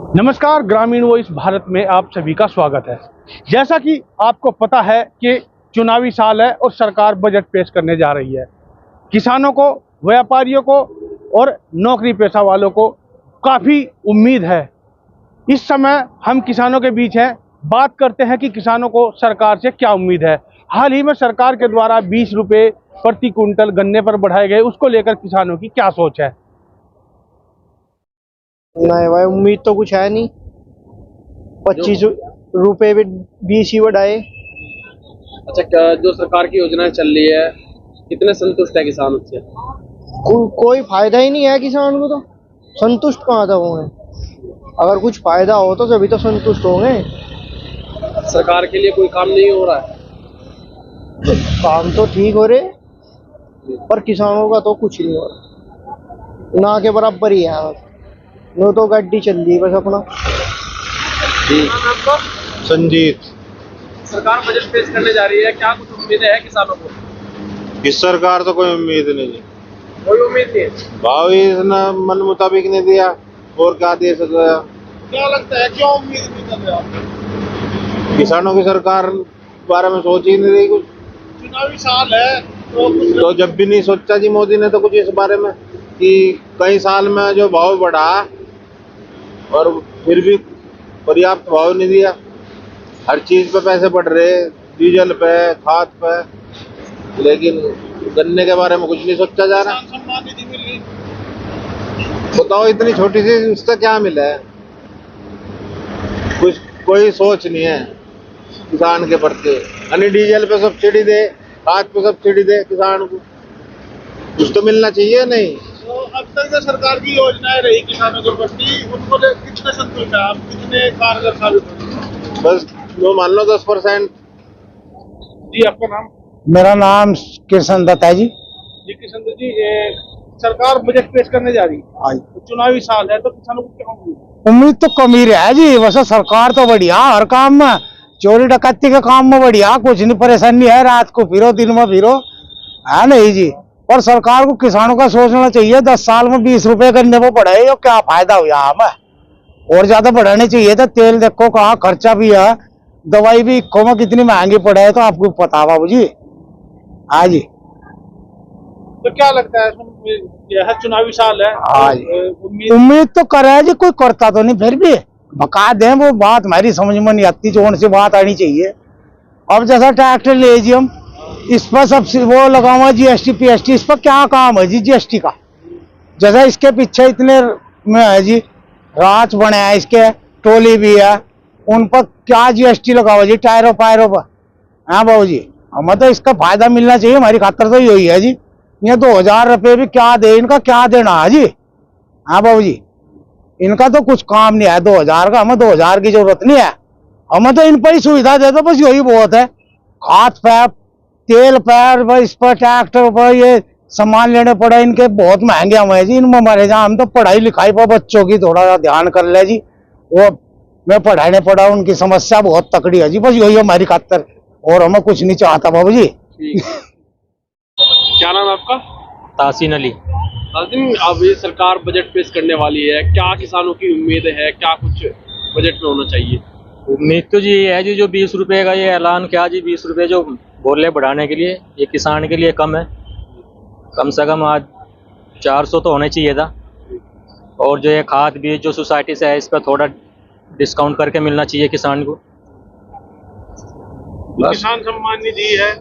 नमस्कार, ग्रामीण वॉइस भारत में आप सभी का स्वागत है। जैसा कि आपको पता है कि चुनावी साल है और सरकार बजट पेश करने जा रही है। किसानों को, व्यापारियों को और नौकरी पेशा वालों को काफ़ी उम्मीद है। इस समय हम किसानों के बीच हैं, बात करते हैं कि किसानों को सरकार से क्या उम्मीद है। हाल ही में सरकार के द्वारा 20 रुपये प्रति कुंटल गन्ने पर बढ़ाए गए, उसको लेकर किसानों की क्या सोच है? नहीं भाई, उम्मीद तो कुछ है नहीं। 25 रुपए भी 20 ही बढ़ाए। अच्छा, जो सरकार की योजनाएं चल रही है, कितने संतुष्ट है किसान उससे? कोई फायदा ही नहीं है किसान को, तो संतुष्ट कहाँ था होंगे। अगर कुछ फायदा हो तो सभी तो संतुष्ट होंगे। सरकार के लिए कोई काम नहीं हो रहा है? तो काम तो ठीक हो रहे, पर किसानों का तो कुछ नहीं हो रहा, ना के बराबर ही है। नो तो गाड़ी चल रही है बस अपना। संजीत। सरकार बजट पेश करने जा रही है, क्या कुछ उम्मीदें है किसानों को? इस सरकार तो कोई उम्मीद नहीं है। कोई उम्मीद नहीं है। भाव ही इतना मन मुताबिक नहीं दिया, और क्या दे सकता है? क्या लगता है, क्यों उम्मीद नहीं कर रहे आप? किसानों की सरकार बारे में सोच ही नहीं रही कुछ। चुनावी साल है तो जब भी नहीं सोचा जी मोदी ने तो कुछ इस बारे में कि कई साल में जो भाव बढ़ा और फिर भी पर्याप्त भाव नहीं दिया। हर चीज पे पैसे बढ़ रहे, डीजल पे, खाद पे, लेकिन गन्ने के बारे में कुछ नहीं सोचा जा रहा। सम्मान निधि मिल रही, बताओ इतनी छोटी सी, उससे क्या मिला है? कुछ कोई सोच नहीं है किसान के प्रति। यानी डीजल पे सब्सिडी दे, खाद पे सब्सिडी दे किसान को, कुछ तो मिलना चाहिए। नहीं तो अब तक जो सरकार की योजनाएं रही किसानों के प्रति, उनको कितने संतुष्ट है आप? कितने कारगर साबित होंगे? बस वो मान लो 10%। जी, आपका नाम? मेरा नाम कृष्ण दत्त है जी। जी किशन जी, सरकार बजट पेश करने जा रही है, तो चुनावी साल है, तो किसानों को क्या उम्मीद? उम्मीद तो कम ही है जी। वैसे सरकार तो बढ़िया, हर काम में, चोरी डकैती के काम में बढ़िया, कुछ नहीं परेशानी है। रात को फिरो, दिन में फिरो, है नहीं जी। पर सरकार को किसानों का सोचना चाहिए। 10 साल में 20 रुपए करने को बढ़े, यो क्या फायदा हुआ हमें? और ज्यादा बढ़ाने चाहिए था। तेल देखो कहाँ खर्चा भी है, दवाई भी इक्को में कितनी महंगी पड़े है, तो आपको पता बाबू जी। हाँ जी। तो क्या लगता है, यह चुनावी साल है, हाँ जी। उम्मीद तो करे जी, कोई करता तो नहीं, फिर भी बका दें। वो बात हमारी समझ में नहीं आती, जो उनसे बात आनी चाहिए। अब जैसा ट्रैक्टर ले जी, हम इस पर सब वो लगावा जीएसटी पीएसटी, इस पर क्या काम है जी जीएसटी का? जैसा इसके पीछे इतने में है जी, राज बने हैं, इसके टोली भी है, उन पर क्या जीएसटी लगावा जी टायरों पायरों पर? हाँ बाबू जी, हमें तो इसका फायदा मिलना चाहिए। हमारी खातर तो यही है जी। ये 2000 रुपये भी क्या दे, इनका क्या देना है जी? हाँ बाबू जी, इनका तो कुछ काम नहीं है 2000 का। हमें 2000 की जरूरत नहीं है, हमें तो इन पर ही सुविधा दे दो, बस यही बहुत है। खाद पैप, तेल पैर, इस पर ट्रैक्टर पर ये सामान लेने पड़े, इनके बहुत महंगे हमें जी। इनमें मरे जा, हम तो पढ़ाई लिखाई पर बच्चों की थोड़ा सा ध्यान कर ले जी। वो मैं पढ़ाने पड़ा, उनकी समस्या बहुत तकड़ी है जी, बस यही हमारी खातर, और हमें कुछ नहीं चाहता बाबू जी। क्या नाम है आपका? तासीन अली। अब ये सरकार बजट पेश करने वाली है, क्या किसानों की उम्मीद है, क्या कुछ बजट में होना चाहिए? उम्मीद तो जी ये है जी, जो 20 रुपए का ये ऐलान किया जी, 20 रुपए जो बोले बढ़ाने के लिए, ये किसान के लिए कम है। कम से कम आज 400 तो होना चाहिए था। और जो ये खाद बीज जो सोसाइटी से है, इस पर थोड़ा डिस्काउंट करके मिलना चाहिए किसान को। किसान सम्मान निधि है,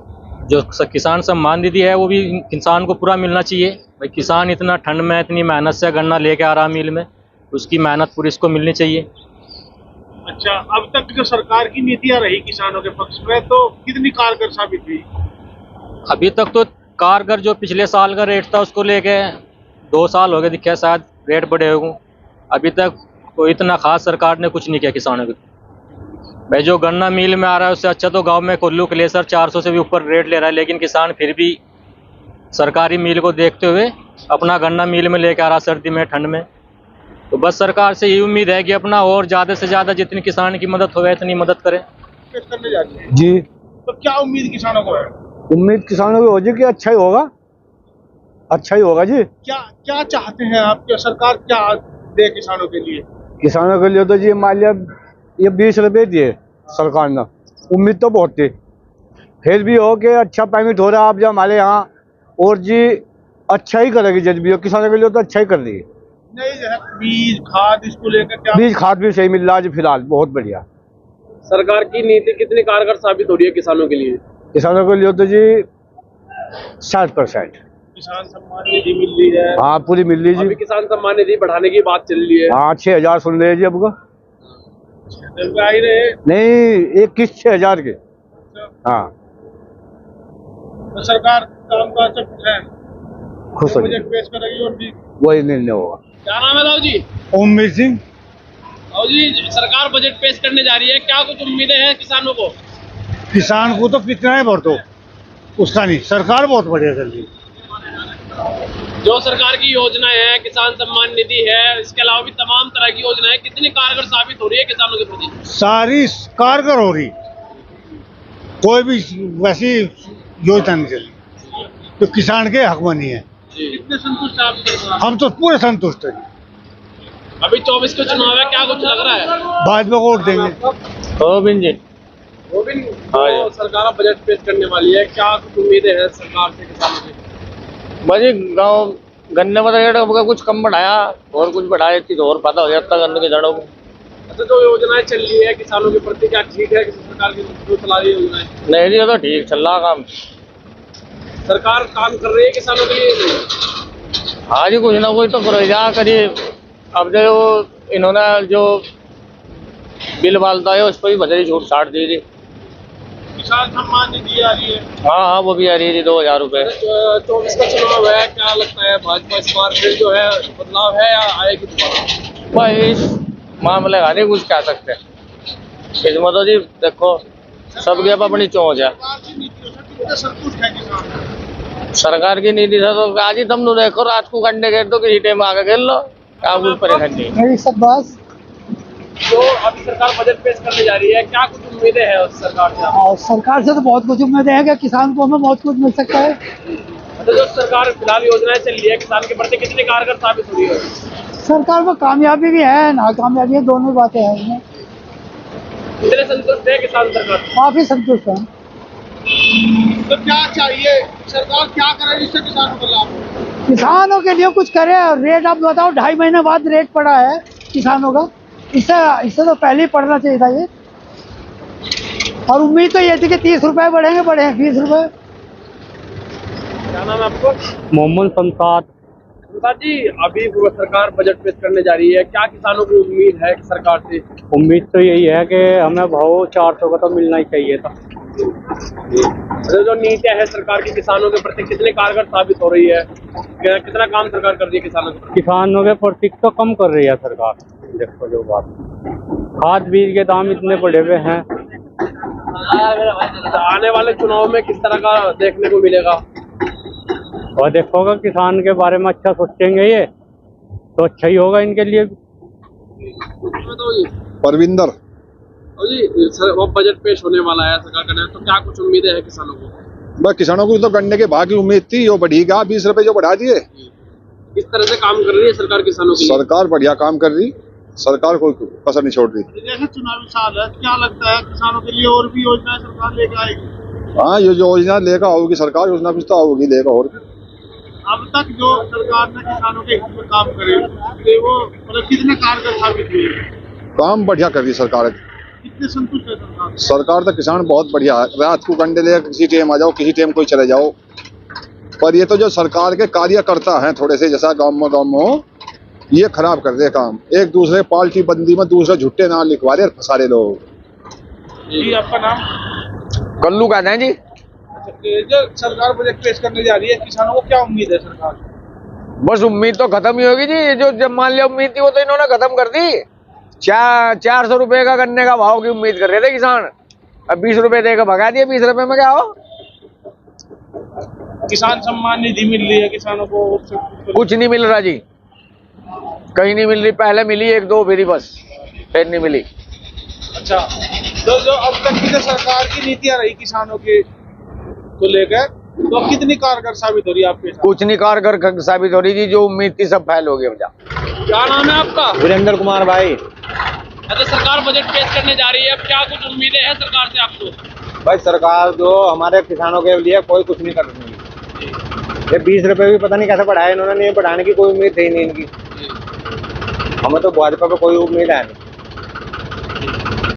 जो किसान सम्मान निधि है, वो भी किसान को पूरा मिलना चाहिए। भाई किसान इतना ठंड में इतनी मेहनत से गन्ना लेके आ रहा मिल में, उसकी मेहनत पूरी इसको मिलनी चाहिए। अच्छा, अब तक जो सरकार की नीतियां रही किसानों के पक्ष में, तो कितनी कारगर साबित हुई? अभी तक तो कारगर, जो पिछले साल का रेट था उसको लेके 2 साल हो गए, दिखे शायद रेट बढ़े होंगे। अभी तक कोई इतना खास सरकार ने कुछ नहीं किया किसानों के। भाई जो गन्ना मिल में आ रहा है, उससे अच्छा तो गांव में कोल्लू क्लेसर 400 से भी ऊपर रेट ले रहा है, लेकिन किसान फिर भी सरकारी मिल को देखते हुए अपना गन्ना मिल में लेके आ रहा सर्दी में, ठंड में। तो बस सरकार से यही उम्मीद है कि अपना और ज़्यादा से ज़्यादा जितनी किसान की मदद हो इतनी मदद करें। करने जा रही है, जी। तो क्या उम्मीद किसानों को है? उम्मीद किसानों की हो जी कि अच्छा ही होगा, अच्छा ही होगा जी। क्या क्या चाहते हैं आप, क्या सरकार क्या दे किसानों के लिए? किसानों के लिए तो जी मान लिया ये 20 रुपए दिए सरकार ने, उम्मीद तो बहुत थी, फिर भी हो कि अच्छा पेमेंट हो रहा है आप जब हमारे यहाँ, और जी अच्छा ही करेगी जज भी हो, किसानों के लिए तो अच्छा ही कर रही है। नहीं जो है बीज खाद इसको लेकर क्या बीज खाद भी सही मिल रहा है जी फिलहाल, बहुत बढ़िया। सरकार की नीति कितनी कारगर साबित हो रही है किसानों के लिए? किसानों के लिए तो जी 60%। किसान सम्मान निधि मिल रही है? हाँ पूरी मिल रही अभी जी। किसान सम्मान निधि बढ़ाने की बात चल रही है। हाँ 6,000 सुन रहे हैं जी अब को। आ ही रहे नहीं एक किस्त 6,000 के। हाँ तो सरकार काम काज से खुश है, खुश हो बजट पेश करेगी और भी वही निर्णय होगा। क्या नाम है राव जी? उम्मीद सिंह। राव जी सरकार बजट पेश करने जा रही है, क्या कुछ उम्मीदें हैं किसानों को? किसान को तो कितना है भरतो उसका नहीं, सरकार बहुत बढ़िया कर रही है। जो सरकार की योजनाएं हैं, किसान सम्मान निधि है, इसके अलावा भी तमाम तरह की योजनाएं कितनी कारगर साबित हो रही है किसानों के प्रति? सारी कारगर हो रही, कोई भी वैसी योजना नहीं चली तो किसान के हक बनी है। कितने संतुष्ट हैं आप सरकार? हम तो पूरे संतुष्ट हैं। अभी 24 के चुनाव है, क्या कुछ लग रहा है? भाजपा को वोट देंगे। गोविंद जी। गोविंद, तो सरकार बजट पेश करने वाली है, क्या कुछ उम्मीदें हैं सरकार से किसानों की? भाजी गाँव गन्ने में रेट कुछ कम बढ़ाया और कुछ बढ़ाया थी तो और पता हो जाता गन्ने के जड़ों को। अच्छा जो योजनाएं चल रही है किसानों के प्रति, क्या ठीक है किसी सरकार की जो चला रही है योजनाएं? नहीं जी तो ठीक चल रहा काम। सरकार काम कर रही है किसानों के लिए? हाँ जी कुछ ना कुछ तो प्रोजा करिए। अब जो इन्होंने जो बिल बालता है उस पर भी बदली छूट छाट दी थी। किसान सम्मान निधि आ रही है? हाँ वो भी आ रही थी 2,000 रुपये। 24 का चुनाव है, क्या लगता है भाजपा इस बार फिर जो है बदलाव है या आएगी दोबारा? भाई इस मामले का नहीं कुछ कह सकते, इसमें तो जी देखो सबके अब अपनी चोंच है। सरकार की नीतियों से कितने संतुष्ट है किसान? सरकार की नीति से तो आज ही तुम देखो रात को गन्ने के तो किसी टाइम आगे खेल लो, क्या कुछ परेशानी। मेरी सब बात तो अभी सरकार बजट पेश करने जा रही है, क्या कुछ उम्मीदें हैं उस सरकार से? और सरकार से तो बहुत कुछ उम्मीद है कि किसान को हमें बहुत कुछ मिल सकता है। तो जो सरकार फिलहाल योजनाएं चल रही है किसान के प्रति कितनी कारगर साबित हो रही है? सरकार में कामयाबी भी है नाकामयाबी है, दोनों बातें हैं इसमें। कितने संतुष्ट है किसान सरकार? काफी संतुष्ट है। तो क्या चाहिए सरकार क्या करे जिससे किसानों को लाभ हो? किसानों के लिए कुछ करे। और रेट आप बताओ, 2.5 महीने बाद रेट पड़ा है किसानों का, इससे तो पहले ही पड़ना चाहिए था ये। और उम्मीद तो ये थी कि 30 रुपए बढ़ेंगे 20 रुपए। क्या नाम है आपको? मोहम्मद संसार। संसार जी, अभी सरकार बजट पेश करने जा रही है, क्या किसानों को उम्मीद है सरकार से? उम्मीद तो यही है कि हमें भाव 400 का तो मिलना ही चाहिए था। जो नीतियां है सरकार की किसानों के प्रति कितने कारगर साबित हो रही है, कितना काम सरकार कर रही है किसानों के प्रति? किसानों के प्रति तो कम कर रही है सरकार। देखो जो बात, खाद बीज के दाम इतने बढ़े हुए हैं। आने वाले चुनाव में किस तरह का देखने को मिलेगा? और देखोगा किसान के बारे में अच्छा सोचेंगे ये तो अच्छा ही होगा इनके लिए। परविंदर। जी सर, वो बजट पेश होने वाला है सरकार का, तो क्या कुछ उम्मीदें हैं किसानों को? बस किसानों को तो गन्ने के भाव की उम्मीद थी, वो बढ़ेगा 20 रुपए जो बढ़ा दिए। किस तरह से काम कर रही है सरकार किसानों के लिए? सरकार बढ़िया काम कर रही, सरकार कोई कसर नहीं छोड़ रही। जैसे चुनावी साल है, क्या लगता है किसानों के लिए और भी योजनाएं सरकार लेकर आएगी? हाँ ये जो योजना लेकर आओगी सरकार, योजना भी तो आओगी लेकर। और अब तक जो सरकार ने किसानों के हित में काम करे वो मतलब कितने कारगर साबित हुए? काम बढ़िया कर रही सरकार। कितने संतुष्ट है सरकार? सरकार तो किसान बहुत बढ़िया है, रात को गन्ने लेकर किसी टाइम आ जाओ, किसी टाइम कोई चले जाओ। पर ये तो जो सरकार के कार्यकर्ता हैं थोड़े से, जैसा गाँव में हो, ये खराब कर रहे काम। एक दूसरे पार्टी बंदी में दूसरे झुट्टे नाम लिखवा रहे सारे लोग। जी आपका नाम? कल्लू कहते हैं जी। जो सरकार बजट पेश करने जा रही है, किसानों को क्या उम्मीद है सरकार? बस उम्मीद तो खत्म ही होगी जी, जो जब मान लिया उम्मीद थी वो तो इन्होंने खत्म कर दी। 400 रुपए का गन्ने का भाव की उम्मीद कर रहे थे किसान, अब 20 रुपए देकर भगा दिए। 20 रुपए में क्या हो? किसान सम्मान निधि मिल रही है किसानों को? कुछ नहीं मिल रहा जी, कहीं नहीं मिल रही। पहले मिली 1-2 फेरी बस, फिर नहीं मिली। अच्छा, तो जो अब तक की जो सरकार की नीतियां रही किसानों के को लेकर, तो कितनी कारगर साबित हो रही है आपके साथ? कुछ नहीं कारगर साबित हो रही थी, जो उम्मीद थी सब फैल हो गई। क्या नाम है आपका? वीरेंद्र कुमार भाई। अच्छा, सरकार बजट पेश करने जा रही है, अब क्या कुछ उम्मीदें हैं सरकार से आपको? भाई सरकार जो हमारे किसानों के लिए कोई कुछ नहीं कर रही है। ये 20 रुपए भी पता नहीं कैसे बढ़ाए इन्होंने, नहीं बढ़ाने की कोई उम्मीद थी नहीं इनकी। हमें तो भाजपा पे कोई उम्मीद है नहीं।